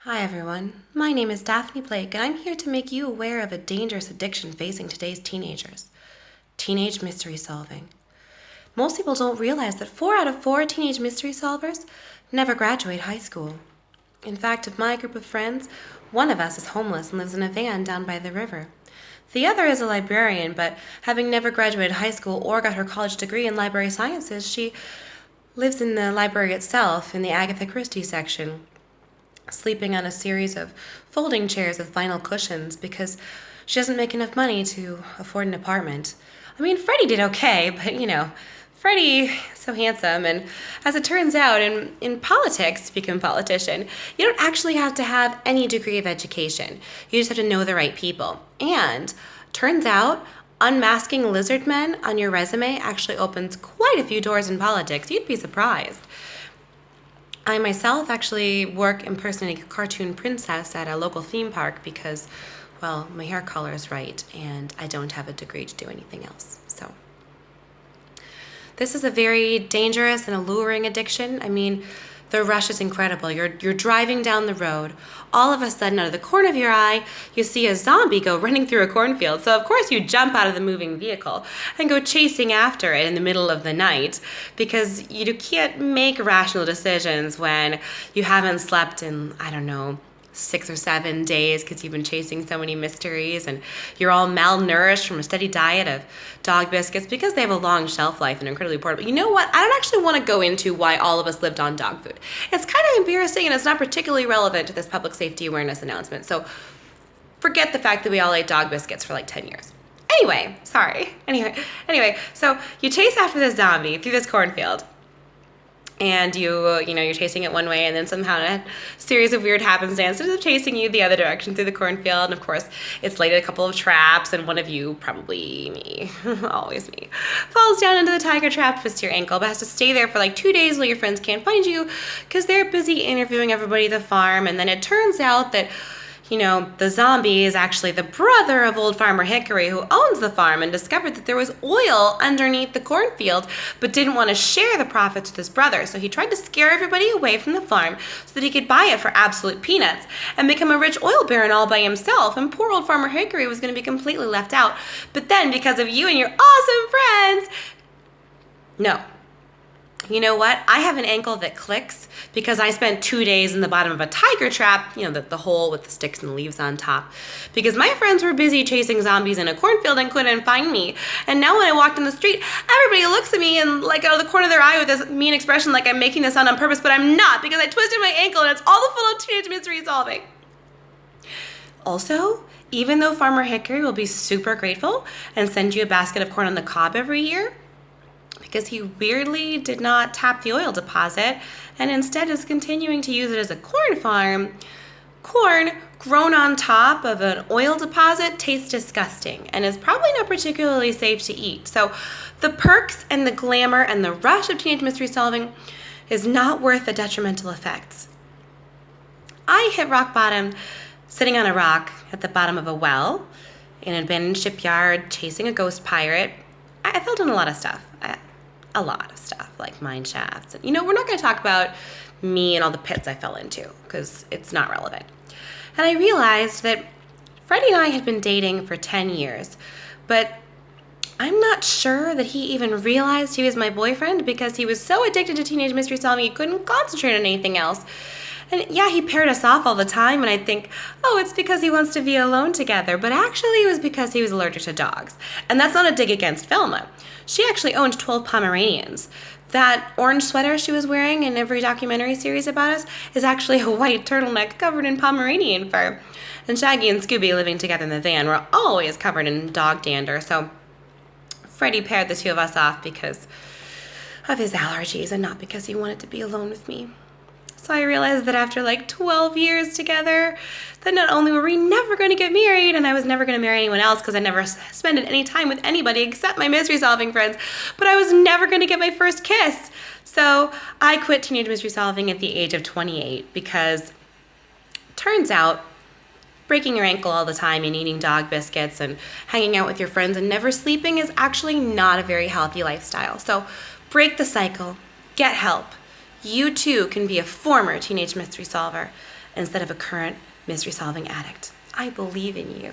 Hi everyone, my name is Daphne Blake and I'm here to make you aware of a dangerous addiction facing today's teenagers. Teenage mystery solving. Most people don't realize that 4 out of 4 teenage mystery solvers never graduate high school. In fact, of my group of friends, one of us is homeless and lives in a van down by the river. The other is a librarian, but having never graduated high school or got her college degree in library sciences, she lives in the library itself in the Agatha Christie section, sleeping on a series of folding chairs with vinyl cushions because she doesn't make enough money to afford an apartment. I mean, Freddie did okay, but Freddie, so handsome. And as it turns out, in politics, to become a politician, you don't actually have to have any degree of education. You just have to know the right people. And turns out, unmasking lizard men on your resume actually opens quite a few doors in politics. You'd be surprised. I myself actually work impersonating a cartoon princess at a local theme park because, well, my hair color is right and I don't have a degree to do anything else. So this is a very dangerous and alluring addiction. I mean, the rush is incredible. You're driving down the road. All of a sudden, out of the corner of your eye, you see a zombie go running through a cornfield. So of course you jump out of the moving vehicle and go chasing after it in the middle of the night because you can't make rational decisions when you haven't slept in, 6 or 7 days because you've been chasing so many mysteries and you're all malnourished from a steady diet of dog biscuits because they have a long shelf life and are incredibly portable. You know what? I don't actually want to go into why all of us lived on dog food. It's kind of embarrassing and it's not particularly relevant to this public safety awareness announcement. So forget the fact that we all ate dog biscuits for like 10 years. Anyway, so you chase after this zombie through this cornfield. And you're chasing it one way, and then somehow a series of weird happenstances is chasing you the other direction through the cornfield. And of course, it's laid a couple of traps, and one of you, probably me, always me, falls down into the tiger trap, twists your ankle, but has to stay there for like 2 days while your friends can't find you because they're busy interviewing everybody at the farm. And then it turns out that the zombie is actually the brother of old Farmer Hickory who owns the farm and discovered that there was oil underneath the cornfield but didn't want to share the profits with his brother. So he tried to scare everybody away from the farm so that he could buy it for absolute peanuts and become a rich oil baron all by himself. And poor old Farmer Hickory was going to be completely left out. But then because of you and your awesome friends, no. You know what? I have an ankle that clicks because I spent 2 days in the bottom of a tiger trap, the hole with the sticks and the leaves on top, because my friends were busy chasing zombies in a cornfield and couldn't find me. And now when I walked in the street, everybody looks at me and like out of the corner of their eye with this mean expression like I'm making this sound on purpose, but I'm not because I twisted my ankle and it's all the full of teenage mystery solving. Also, even though Farmer Hickory will be super grateful and send you a basket of corn on the cob every year, because he weirdly did not tap the oil deposit and instead is continuing to use it as a corn farm, corn grown on top of an oil deposit tastes disgusting and is probably not particularly safe to eat. So the perks and the glamour and the rush of teenage mystery solving is not worth the detrimental effects. I hit rock bottom sitting on a rock at the bottom of a well in an abandoned shipyard chasing a ghost pirate. I fell down a lot of stuff. Like mine shafts. And, we're not going to talk about me and all the pits I fell into because it's not relevant. And I realized that Freddie and I had been dating for 10 years, but I'm not sure that he even realized he was my boyfriend because he was so addicted to teenage mystery solving he couldn't concentrate on anything else. And yeah, he paired us off all the time, and I'd think, oh, it's because he wants to be alone together. But actually, it was because he was allergic to dogs. And that's not a dig against Velma. She actually owned 12 Pomeranians. That orange sweater she was wearing in every documentary series about us is actually a white turtleneck covered in Pomeranian fur. And Shaggy and Scooby, living together in the van, were always covered in dog dander. So Freddie paired the two of us off because of his allergies and not because he wanted to be alone with me. So I realized that after like 12 years together, that not only were we never going to get married, and I was never going to marry anyone else because I never spent any time with anybody except my mystery solving friends, but I was never going to get my first kiss. So I quit teenage mystery solving at the age of 28 because turns out breaking your ankle all the time and eating dog biscuits and hanging out with your friends and never sleeping is actually not a very healthy lifestyle. So break the cycle, get help. You too can be a former teenage mystery solver. instead of a current mystery solving addict. I believe in you.